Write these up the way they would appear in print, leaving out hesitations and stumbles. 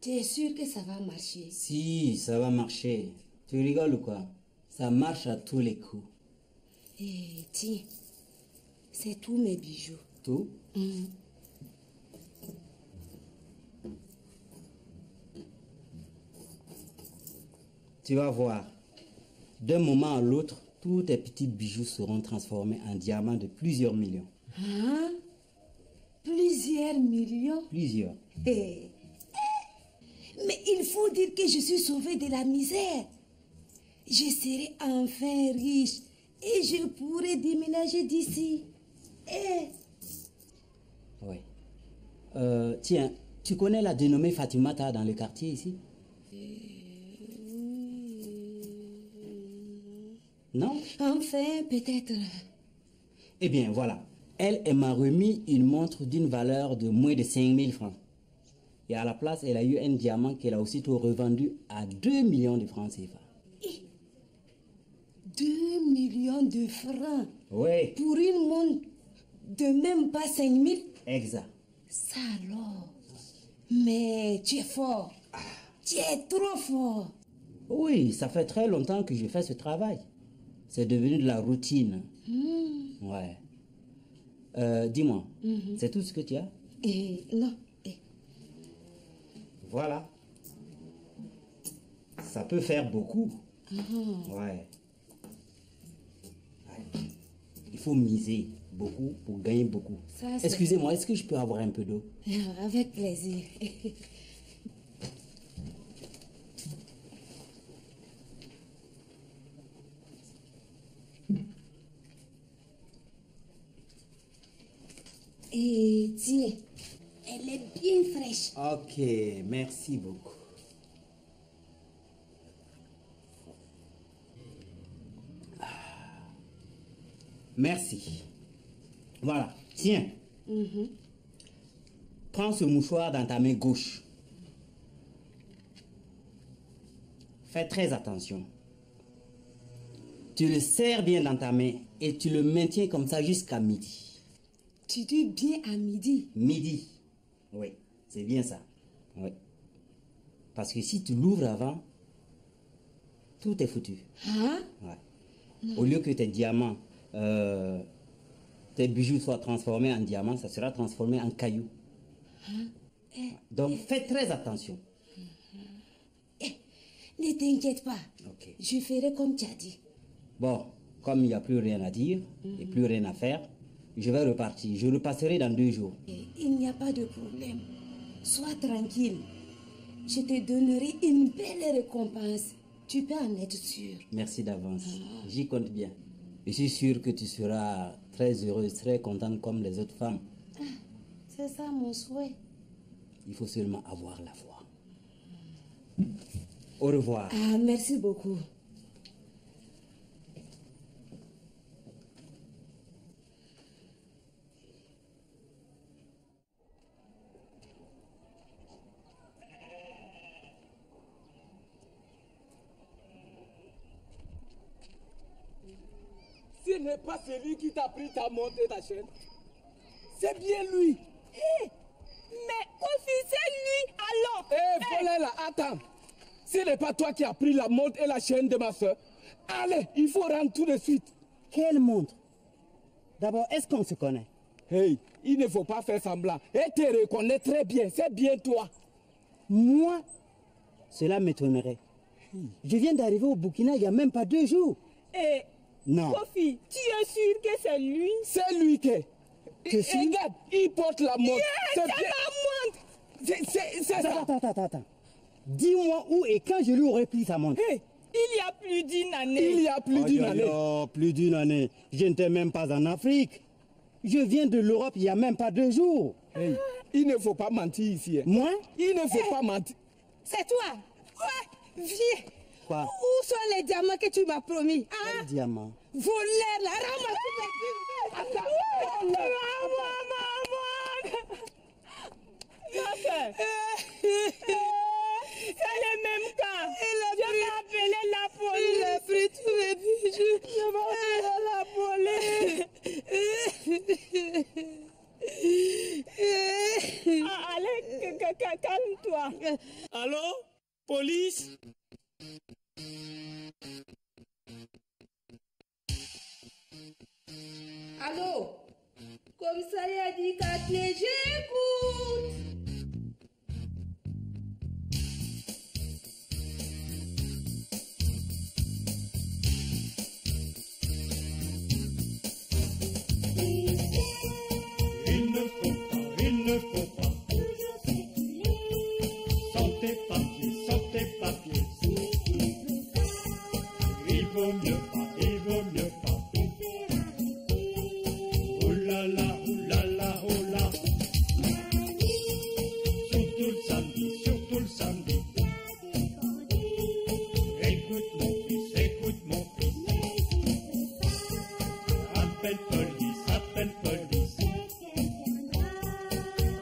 Tu es sûr que ça va marcher? Si, ça va marcher. Tu rigoles ou quoi? Ça marche à tous les coups. Eh, tiens, c'est tous mes bijoux. Tout? Tu vas voir. D'un moment à l'autre, tous tes petits bijoux seront transformés en diamants de plusieurs millions. Hein? Plusieurs millions? Plusieurs. Eh, mais il faut dire que je suis sauvée de la misère. Je serai enfin riche et je pourrai déménager d'ici. Eh. Oui. Tiens, tu connais la dénommée Fatimata dans le quartier ici? Non? Enfin, peut-être. Eh bien, voilà. Elle m'a remis une montre d'une valeur de moins de 5000 francs. Et à la place, elle a eu un diamant qu'elle a aussitôt revendu à 2 millions de francs CFA. 2 millions de francs? Oui. Pour une montre de même pas 5000? Exact. Ça alors. Mais tu es fort. Tu es trop fort. Oui, ça fait très longtemps que je fais ce travail. C'est devenu de la routine. Ouais. Dis-moi, c'est tout ce que tu as? Non. Voilà. Ça peut faire beaucoup. Ouais. Il faut miser beaucoup pour gagner beaucoup. Excusez-moi, est-ce que je peux avoir un peu d'eau? Avec plaisir. Et tiens, elle est bien fraîche. Ok, merci beaucoup. Merci. Voilà, tiens. Prends ce mouchoir dans ta main gauche. Fais très attention. Tu le serres bien dans ta main et tu le maintiens comme ça jusqu'à midi. Tu dis bien à midi? Midi. Oui, c'est bien ça. Oui. Parce que si tu l'ouvres avant, tout est foutu. Hein? Ouais. Au lieu que tes diamants, tes bijoux soient transformés en diamants, ça sera transformé en cailloux. Donc fais très attention. Ne t'inquiète pas. Ok. Je ferai comme tu as dit. Bon, comme il n'y a plus rien à dire et plus rien à faire, je vais repartir. Je repasserai dans 2 jours. Il n'y a pas de problème. Sois tranquille. Je te donnerai une belle récompense. Tu peux en être sûr. Merci d'avance. J'y compte bien. Je suis sûr que tu seras très heureuse, très contente comme les autres femmes. C'est ça mon souhait. Il faut seulement avoir la foi. Au revoir. Ah, merci beaucoup. Ce n'est pas celui qui t'a pris ta montre et ta chaîne. C'est bien lui. Mais Kofi, c'est lui alors. Voilà là, attends. Ce n'est pas toi qui as pris la montre et la chaîne de ma soeur. Allez, il faut rendre tout de suite. Quelle montre? D'abord, est-ce qu'on se connaît? Hey, il ne faut pas faire semblant. Et te reconnais très bien, c'est bien toi. Moi? Cela m'étonnerait. Je viens d'arriver au Burkina il n'y a même pas 2 jours. Non. Kofi, tu es sûr que c'est lui? C'est lui qui est. Regarde, il porte la montre. C'est la montre. C'est ça. Attends. Dis-moi où et quand je lui aurais pris sa montre. Il y a plus d'une année. Il y a plus d'une année. Oh, plus d'une année. Je n'étais même pas en Afrique. Je viens de l'Europe il n'y a même pas 2 jours. Hey, il ne faut pas mentir ici. Moi? Il ne faut pas mentir. C'est toi? Ouais, viens. Quoi? Où sont les diamants que tu m'as promis? Quel diamant? Voleur, là, ramasse. C'est le même cas. Je vais appeler la police. Il a pris tous mes bijoux. Je vais appeler la police. Allez, Calme-toi. Allô? Police? Allô? Commissariat du quartier, j'écoute. Il ne faut pas sans tes papiers. Il vaut mieux pas. Oh là là, oh là. Surtout le samedi. Écoute mon fils. Appelle police.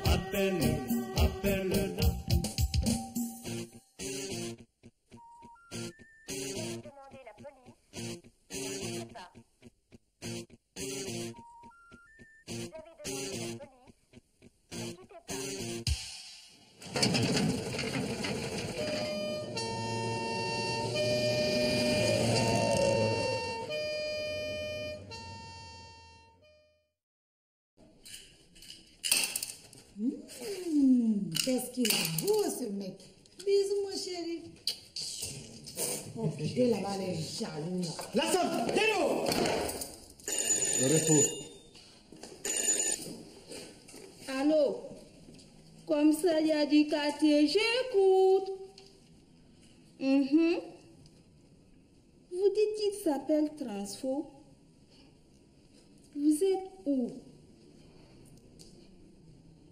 Appelle-la. Demandez la police. Ne quittez pas. Vous avez demandé la police. Ne quittez pas. Qu'est-ce qu'il est beau ce mec. Bisous mon chéri. Oh putain là-bas les jaloux là. La somme, Délo! Le repos. Allô? Commissariat du quartier, j'écoute. Vous dites qu'il s'appelle Transfo. Vous êtes où?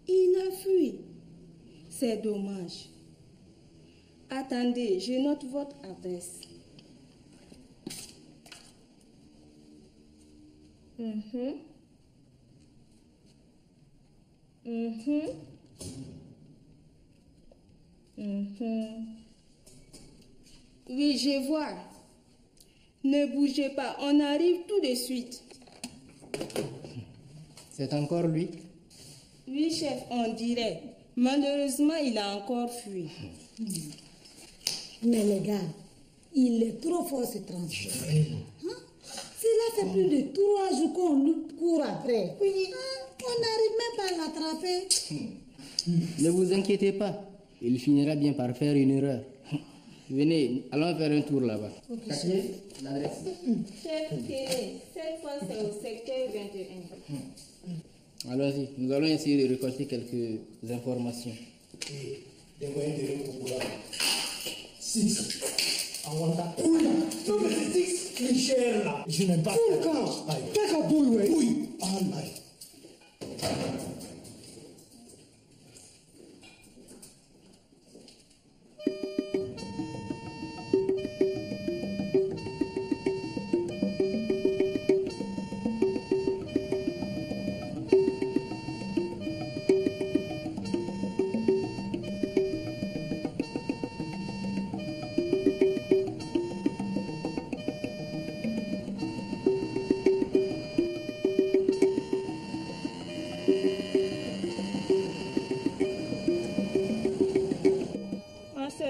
Il a fui. C'est dommage. Attendez, je note votre adresse. Oui, je vois. Ne bougez pas, on arrive tout de suite. C'est encore lui? Oui, chef, on dirait. Malheureusement, il a encore fui. Mais les gars, il est trop fort ce transfert. Cela fait plus de 3 jours qu'on nous court après. Oui. On n'arrive même pas à l'attraper. Ne vous inquiétez pas, il finira bien par faire une erreur. Venez, allons faire un tour là-bas. Cachez l'adresse. Chef Télé, cette fois c'est au secteur 21. Allons-y, nous allons essayer de récolter quelques informations. Des moyens de récupérer. 6. Awanda. Oui, non mais c'est 6 clichés là. Je n'aime pas. Qu'est-ce que oui.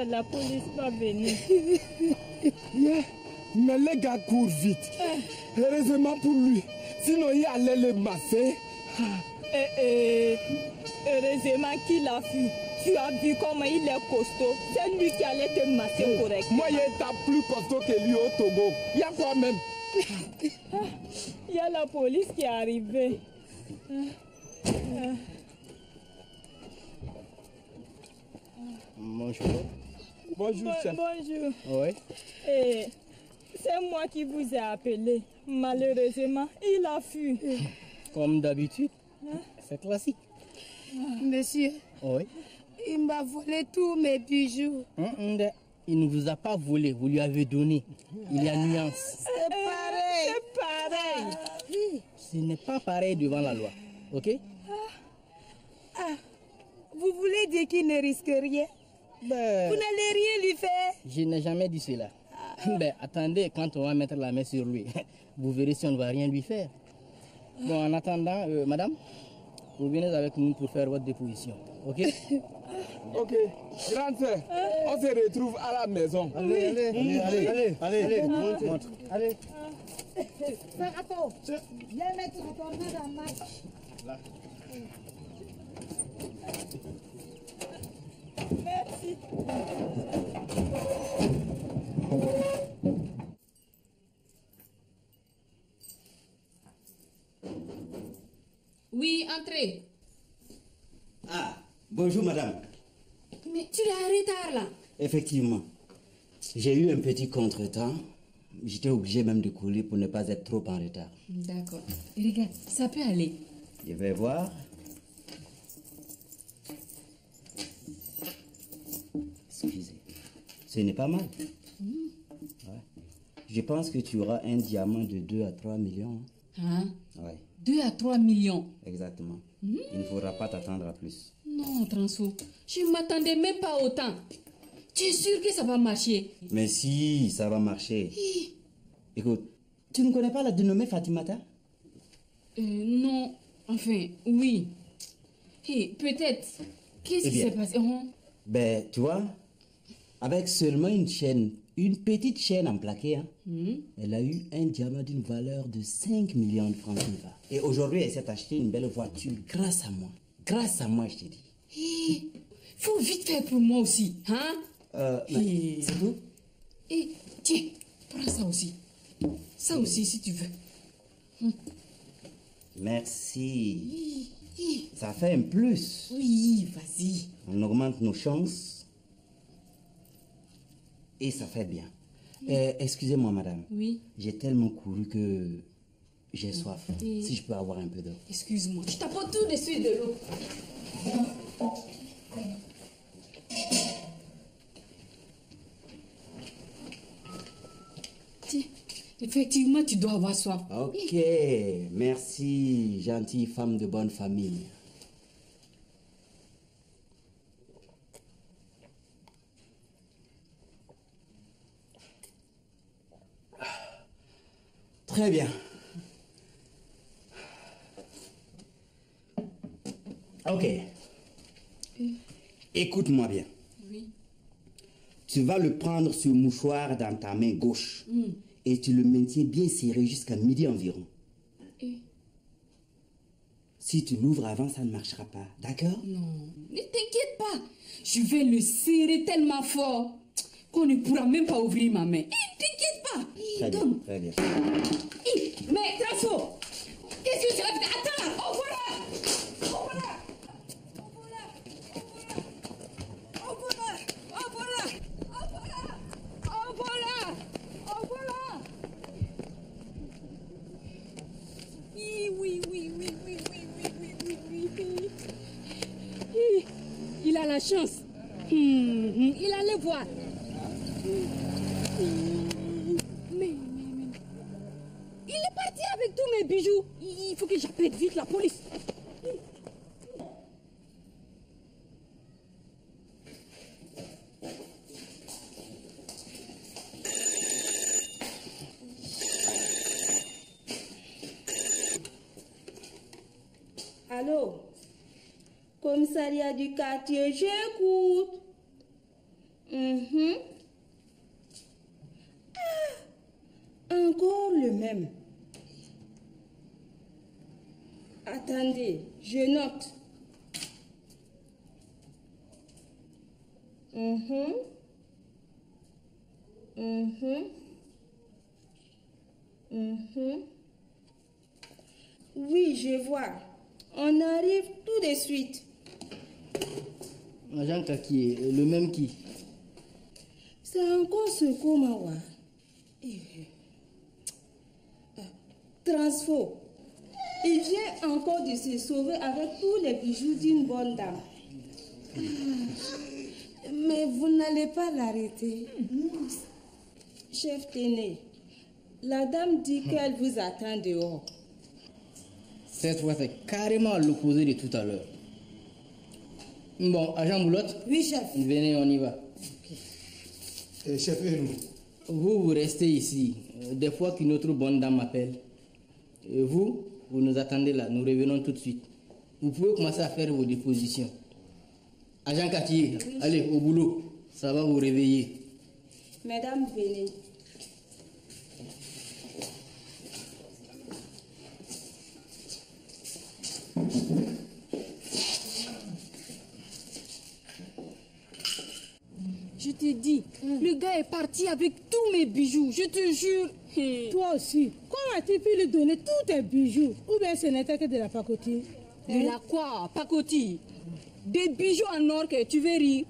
La police va venir. Mais les gars courent vite. Heureusement pour lui. Sinon, il allait le masser. Heureusement qu'il a fui. Tu as vu comment il est costaud. C'est lui qui allait te masser correctement. Moi, il est plus costaud que lui au Togo. Il y a quoi même? Il y a la police qui est arrivée. Bonjour. Bonjour, chef. Bonjour. Oui. C'est moi qui vous ai appelé. Malheureusement, il a fui. Comme d'habitude. C'est classique. Monsieur, Oui. il m'a volé tous mes bijoux. Il ne vous a pas volé, vous lui avez donné. Il y a nuance. C'est pareil. C'est pareil. Ce n'est pas pareil devant la loi. Ok? Vous voulez dire qu'il ne risque rien? Vous n'allez rien lui faire? Je n'ai jamais dit cela. Attendez, quand on va mettre la main sur lui, vous verrez si on ne va rien lui faire. Bon, en attendant, madame, vous venez avec nous pour faire votre déposition. Ok? Ok, grande sœur, on se retrouve à la maison. Allez, montre. Allez. Attends, viens mettre ton tornade en marche. Là. Merci. Oui, entrez. Ah, bonjour madame. Mais tu es en retard là. Effectivement, j'ai eu un petit contretemps. J'étais obligé même de courir pour ne pas être trop en retard. D'accord. Regarde, ça peut aller. Je vais voir. Excusez. Ce n'est pas mal. Ouais. Je pense que tu auras un diamant de 2 à 3 millions. Hein? Ouais, 2 à 3 millions. exactement. Il ne faudra pas t'attendre à plus. Non, Transfo, je ne m'attendais même pas autant. Tu es sûr que ça va marcher? Mais si, ça va marcher. Écoute, tu ne connais pas la dénommée Fatimata? Non, enfin, oui. Peut-être. Qu'est-ce Eh qui bien. s'est passé? Ben, tu vois, avec seulement une chaîne, une petite chaîne en plaqué, hein, elle a eu un diamant d'une valeur de 5 millions de francs CFA. Et aujourd'hui, elle s'est acheté une belle voiture grâce à moi. Grâce à moi, je t'ai dit. Faut vite faire pour moi aussi, hein? Mais c'est tout? Tiens, prends ça aussi. Ça aussi, si tu veux. Merci. Ça fait un plus. Oui, vas-y. On augmente nos chances. Et ça fait bien. Excusez-moi, madame. Oui. J'ai tellement couru que j'ai soif. Si je peux avoir un peu d'eau. Excuse-moi, je t'apporte tout de suite de l'eau. Tiens, effectivement, tu dois avoir soif. Ok, merci, gentille femme de bonne famille. Très bien. Ok. Écoute-moi bien. Oui. Tu vas le prendre ce mouchoir dans ta main gauche et tu le maintiens bien serré jusqu'à midi environ. Si tu l'ouvres avant, ça ne marchera pas. D'accord? Non, ne t'inquiète pas. Je vais le serrer tellement fort qu'on ne pourra même pas ouvrir ma main. Ne t'inquiète pas. Très bien, Donne. très bien. Mais Transfo, qu'est-ce que tu as fait? Attends, oh voilà. Oh voilà. Oh voilà. Oh voilà. Oh voilà. Oh voilà. Oh voilà. Oh voilà. Oui, oui, oui, oui, oui, oui, oui, oui, oui, oui. Il a la chance. Il allait voir. Mais. Il est parti avec tous mes bijoux. Il faut que j'appelle vite la police. Allô? Commissariat du quartier, j'écoute. Encore le même. Attendez, je note. Oui, je vois. On arrive tout de suite. Agent Kaki, le même qui? C'est encore ce Komawa. Transfo. Il vient encore de se sauver avec tous les bijoux d'une bonne dame. Mais vous n'allez pas l'arrêter. Chef Téné, la dame dit qu'elle vous attend dehors. Cette fois, c'est carrément l'opposé de tout à l'heure. Bon, agent Boulotte? Oui, chef. Venez, on y va. Chef, et nous? Vous restez ici. Des fois qu'une autre bonne dame m'appelle. Et vous nous attendez là. Nous revenons tout de suite. Vous pouvez commencer à faire vos dépositions. Agent Cartier, allez, au boulot. Ça va vous réveiller. Mesdames, venez. Je te dis, le gars est parti avec tous mes bijoux, je te jure. Toi aussi, comment as-tu pu lui donner tous tes bijoux? Ou bien ce n'était que de la pacotille? De la quoi, pacotille? Des bijoux en or que tu veux rire?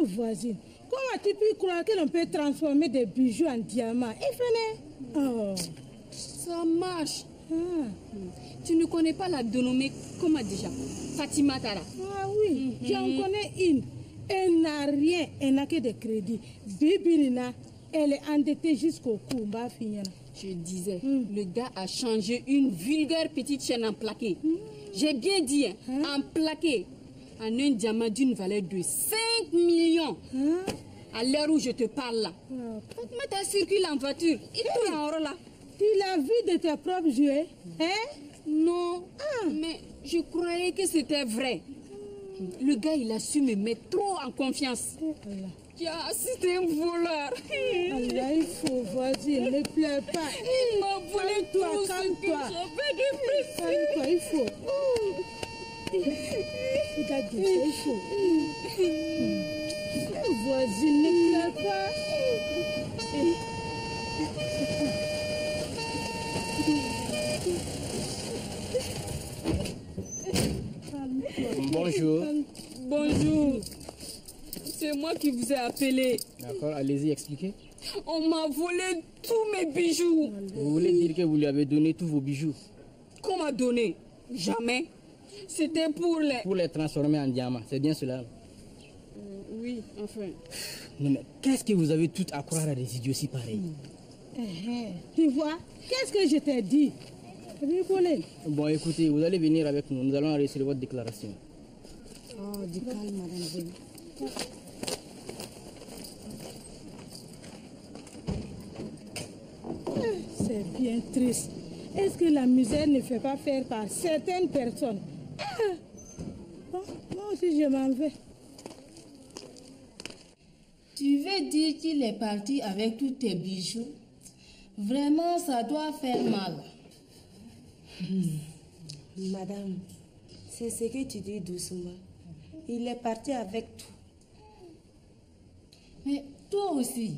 Voisine, comment as-tu pu croire que l'on peut transformer des bijoux en diamants? Et venez. Ça marche. Tu ne connais pas la dénommée, comment déjà? Fatima Tara. Ah oui, j'en connais une. Elle n'a rien, elle n'a que des crédits. Bibirina, elle est endettée jusqu'au cou. Je disais, le gars a changé une vulgaire petite chaîne en plaqué. J'ai bien dit, en plaqué, en un diamant d'une valeur de 5 millions. À l'heure où je te parle là. Mets ta circule en voiture. Il tourne en rond là. Tu l'as vu de tes propres yeux, hein? Non, mais je croyais que c'était vrai. Le gars, il a su me mettre trop en confiance. C'était un voleur. Allah, il faut, voisine, ne pleure pas. Il m'a volé tout ce que j'avais de précieux. Calme-toi, il faut. Regarde, il faut. Voisine, ne pleure pas. Bonjour. Bonjour. C'est moi qui vous ai appelé. D'accord, allez-y, expliquez. On m'a volé tous mes bijoux. Vous voulez dire que vous lui avez donné tous vos bijoux? Qu'on m'a donné? Jamais. C'était pour les... Pour les transformer en diamants, c'est bien cela? Oui, enfin. Non mais qu'est-ce que vous avez tout à croire à des idioties pareils? Tu vois, qu'est-ce que je t'ai dit? Rigoler. Bon, écoutez, vous allez venir avec nous. Nous allons enregistrer votre déclaration. Oh, du calme, madame. C'est bien triste. Est-ce que la misère ne fait pas faire par certaines personnes? Bon, moi aussi, je m'en vais. Tu veux dire qu'il est parti avec tous tes bijoux? Vraiment, ça doit faire mal. Madame, c'est ce que tu dis doucement. Il est parti avec tout. Mais toi aussi,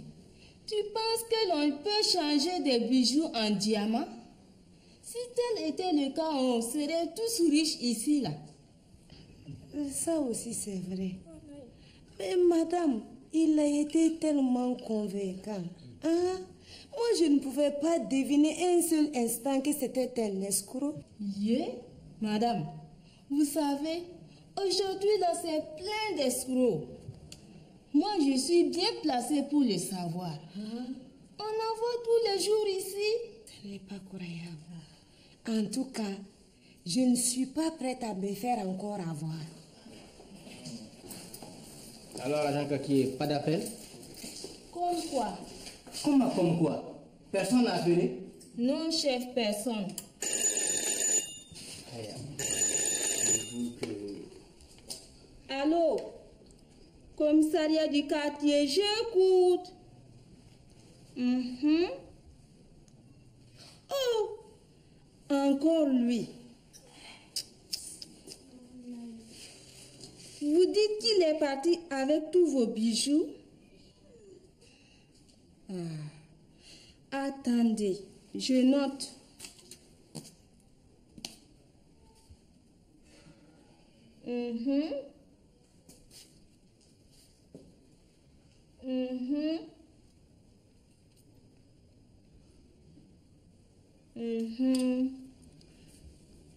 tu penses que l'on peut changer des bijoux en diamants? Si tel était le cas, on serait tous riches ici, là. Ça aussi, c'est vrai. Mais madame, il a été tellement convaincant. Hein? Moi, je ne pouvais pas deviner un seul instant que c'était un escroc. Madame, vous savez, aujourd'hui, là, c'est plein d'escrocs. Moi, je suis bien placée pour le savoir. On en voit tous les jours ici. Ce n'est pas croyable. En tout cas, je ne suis pas prête à me faire encore avoir. Alors, agent Kakier, pas d'appel? Comme quoi? Comme quoi? Personne n'a appelé? Non, chef, personne. Allô? Commissariat du quartier, j'écoute. Oh, encore lui. Vous dites qu'il est parti avec tous vos bijoux? Attendez, je note.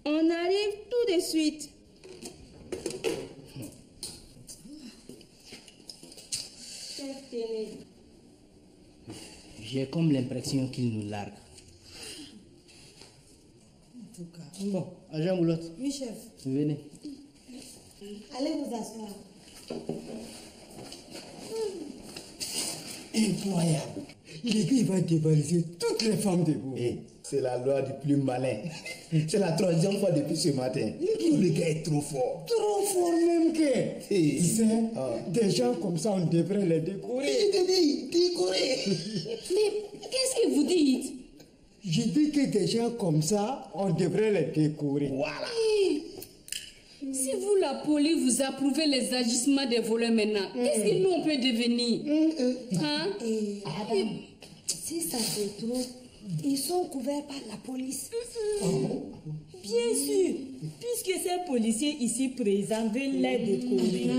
On arrive tout de suite. J'ai comme l'impression qu'il nous largue. En tout cas. Bon, agent Moulotte. Oui, chef. Venez. Allez vous asseoir. Incroyable. Le gars va dévaloriser toutes les femmes de vous. C'est la loi du plus malin. C'est la 3e fois depuis ce matin. Le gars est trop fort. Trop fort même que. Tu sais, des gens comme ça, on devrait les décorer. Je te dis, décorer. Mais qu'est-ce que vous dites? Je dis que des gens comme ça, on devrait les décorer. Voilà. Si vous, la police, vous approuvez les agissements des voleurs maintenant, qu'est-ce que nous, on peut devenir? Hein? Adam, si ça se trouve, ils sont couverts par la police. Bien sûr, puisque ces policiers ici présents veulent les décorer.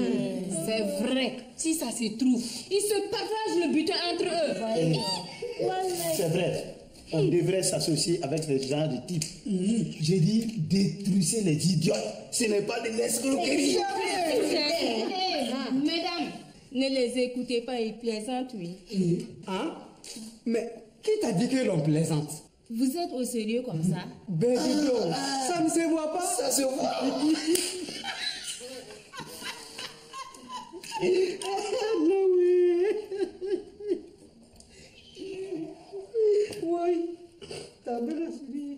C'est vrai. Si ça se trouve, ils se partagent le butin entre eux. C'est vrai. On devrait s'associer avec ce genre de type. J'ai dit détruisez les idiots. Ce n'est pas de l'escroquerie. Mesdames, ne les écoutez pas, ils plaisantent, oui. Hein? Mais qui t'a dit que l'on plaisante? Vous êtes au sérieux comme ça? Ben dis donc, ça ne se voit pas. Ça se voit. Non, oui. Oui, t'as bien suivi.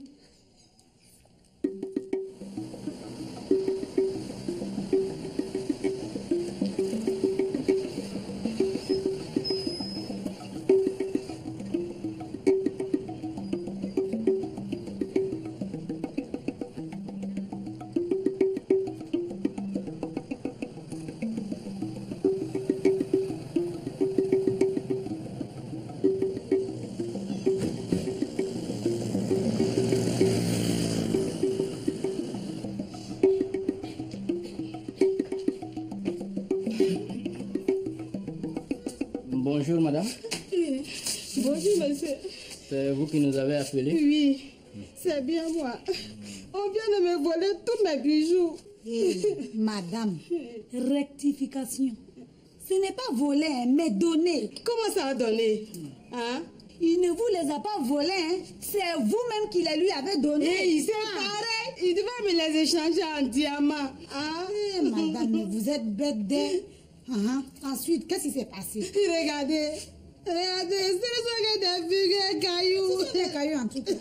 Bonjour madame. Bonjour monsieur. C'est vous qui nous avez appelé? Oui, c'est bien moi. On vient de me voler tous mes bijoux. Madame, rectification. Ce n'est pas volé, mais donné. Comment ça a donné? Hein? Il ne vous les a pas volés, hein. C'est vous-même qui les lui avez donnés. Et il s'est pareil. Il devait me les échanger en diamant. Hein? Madame, mais vous êtes bête d'elle. Ensuite, qu'est-ce qui s'est passé? Regardez, c'est des vulgaires cailloux. C'est des cailloux en tout cas.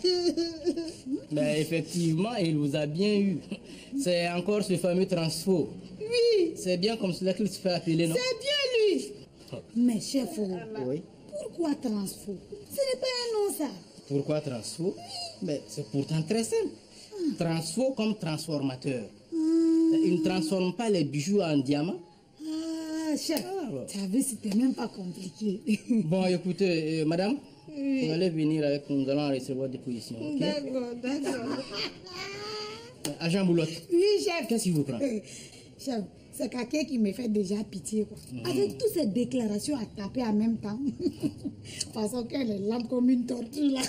Mais effectivement, il vous a bien eu. C'est encore ce fameux transfo. Oui. C'est bien comme cela qu'il se fait appeler, non? C'est bien lui. Mais chef, oui. Pourquoi transfo? Ce n'est pas un nom ça. Pourquoi transfo? Mais c'est pourtant très simple. Transfo comme transformateur. Il ne transforme pas les bijoux en diamants. Chef, tu as vu, c'était même pas compliqué. Bon, écoutez, madame, vous allez venir avec nous, allons recevoir des positions. Okay? D'accord. Agent Boulotte. Oui, chef. Qu'est-ce qui vous prend? Chef, c'est quelqu'un qui me fait déjà pitié, quoi. Avec toutes ces déclarations à taper en même temps. Façon qu'elle est là comme une tortue, là.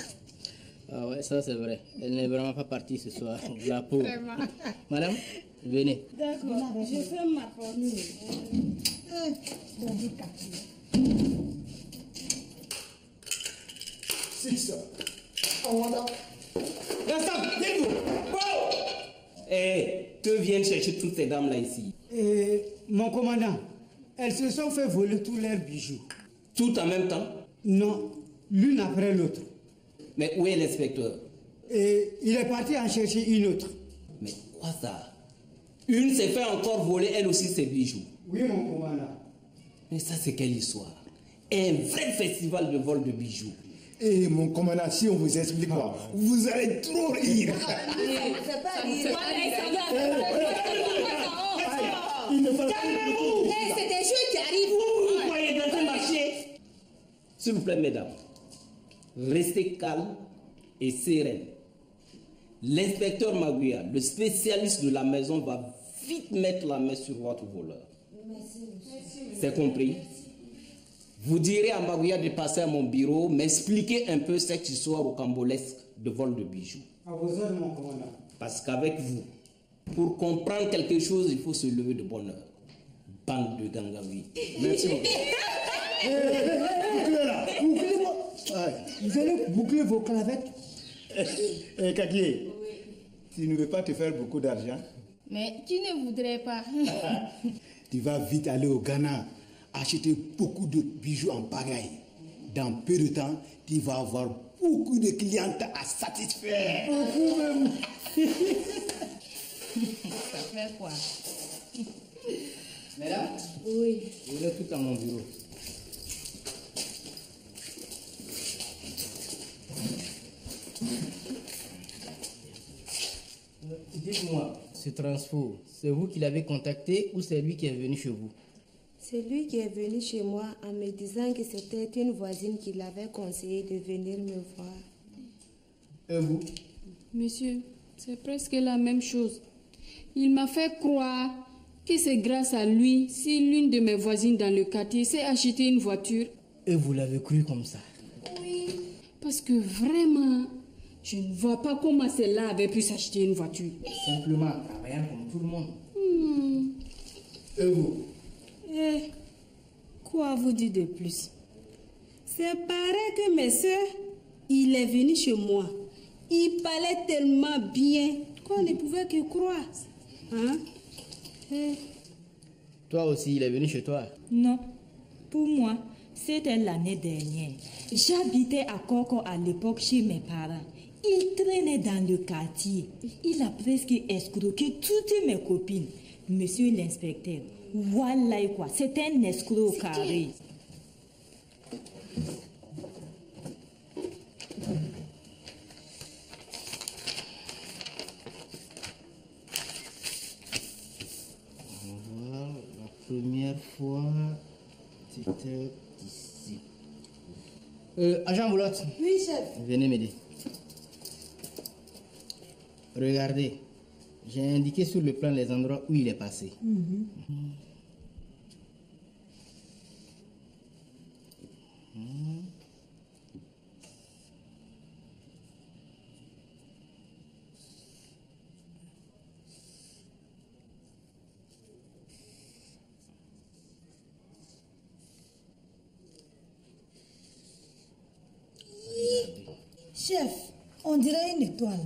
Ah ouais, ça c'est vrai. Elle n'est vraiment pas partie ce soir. La pauvre. Vraiment. Madame, venez. D'accord, je ferme ma porte. Six. Awanda. Que viennent chercher toutes ces dames-là ici? Mon commandant, elles se sont fait voler tous leurs bijoux. Tout en même temps? Non, l'une après l'autre. Mais où est l'inspecteur? Il est parti en chercher une autre. Mais quoi ça? Une s'est fait encore voler elle aussi ses bijoux. Oui, mon commandant. Mais ça c'est quelle histoire? Un vrai festival de vol de bijoux. Et mon commandant, si on vous explique quoi, vous allez trop rire. C'est pas rire. Calmez-vous! C'est des choses qui arrivent. Vous croyez dans un marché? S'il vous plaît, mesdames, restez calmes et sereines. L'inspecteur Maguia, le spécialiste de la maison, va vite mettre la main sur votre voleur. C'est compris? Vous direz à Maguia de passer à mon bureau, m'expliquer un peu cette histoire rocambolesque de vol de bijoux. À vos ordres, mon commandant. Parce qu'avec vous, pour comprendre quelque chose, il faut se lever de bonne heure. Bande de gangaoui. Merci beaucoup. Vous allez boucler vos clavettes. Kakié, tu ne veux pas te faire beaucoup d'argent? Mais qui ne voudrait pas? Tu vas vite aller au Ghana, acheter beaucoup de bijoux en pagaille. Dans peu de temps, tu vas avoir beaucoup de clientes à satisfaire. Vous-même. Ça fait quoi? Mesdames? Oui. Je vais tout à mon bureau. Dites-moi, ce transfo, c'est vous qui l'avez contacté ou c'est lui qui est venu chez vous? C'est lui qui est venu chez moi en me disant que c'était une voisine qui l'avait conseillé de venir me voir. Et vous? Monsieur, c'est presque la même chose. Il m'a fait croire que c'est grâce à lui si l'une de mes voisines dans le quartier s'est acheté une voiture. Et vous l'avez cru comme ça? Oui, parce que vraiment, je ne vois pas comment celle-là avait pu s'acheter une voiture. Simplement en travaillant comme tout le monde. Et vous? Quoi vous dire de plus? C'est pareil que mes soeurs, il est venu chez moi. Il parlait tellement bien qu'on ne pouvait que croire. Hein? Toi aussi, il est venu chez toi? Non, pour moi, c'était l'année dernière. J'habitais à Coco à l'époque chez mes parents. Il traînait dans le quartier. Il a presque escroqué toutes mes copines. Monsieur l'inspecteur, voilà quoi, c'est un escroc carré. Voilà, la première fois, c'était ici. Agent Boulotte. Oui, chef. Venez m'aider. Regardez, j'ai indiqué sur le plan les endroits où il est passé. Chef, on dirait une étoile.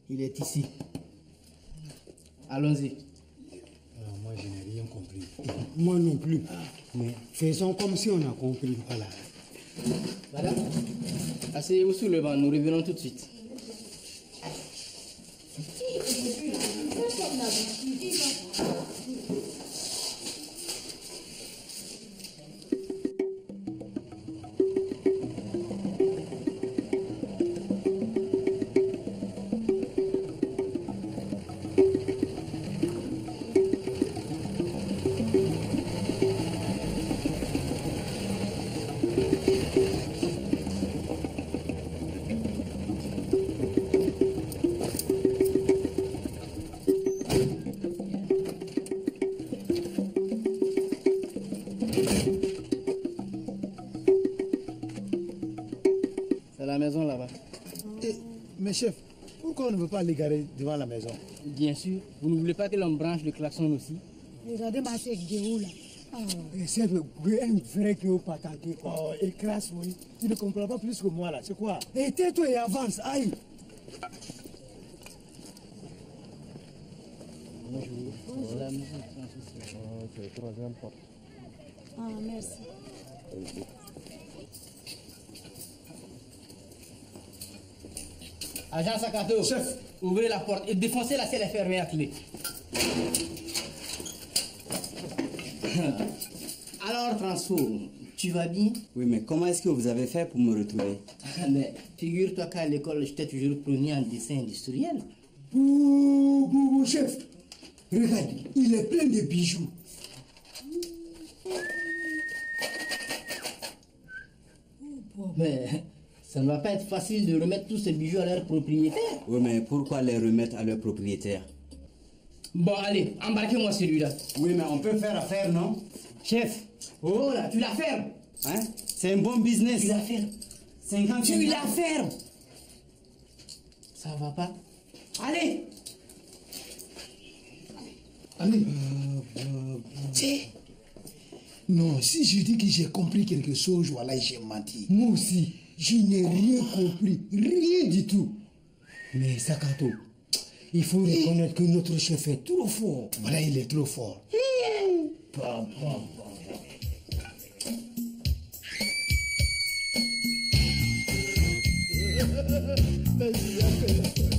Il est ici. Allons-y. Moi, je n'ai rien compris. Moi non plus. Mais faisons comme si on a compris. Voilà. Madame, asseyez-vous sur le banc, nous revenons tout de suite. La maison là-bas. Mais chef, pourquoi on ne veut pas les garer devant la maison? Bien sûr. Vous ne voulez pas que l'on branche le klaxon aussi? Regardez ma chef Géou là. C'est un vrai que vous patentez quoi. Oh, et classe, oui. Tu ne comprends pas plus que moi là. C'est quoi? Et tais-toi et avance. Aïe. Bonjour. La maison, c'est la troisième porte. Ah, merci. Agent Sakato, chef, ouvrez la porte et défoncez-la si elle est fermée à clé. Alors, Transfo, tu vas bien? Oui, mais comment est-ce que vous avez fait pour me retrouver? Mais figure-toi qu'à l'école, j'étais toujours premier en dessin industriel. Chef, regarde, il est plein de bijoux. Mais ça ne va pas être facile de remettre tous ces bijoux à leur propriétaire. Oui, mais pourquoi les remettre à leur propriétaire? Bon, allez, embarquez-moi celui-là. Oui, mais on peut faire affaire, non? Chef, oh là, tu la fermes. Hein? C'est un bon business. Tu la fermes. 50, tu la fermes. Ça va pas? Allez. Allez. Non, si je dis que j'ai compris quelque chose, voilà, j'ai menti. Moi aussi. Je n'ai rien compris, rien du tout. Mais Sakato, il faut reconnaître que notre chef est trop fort. Voilà, il est trop fort. Vas-y, appelle.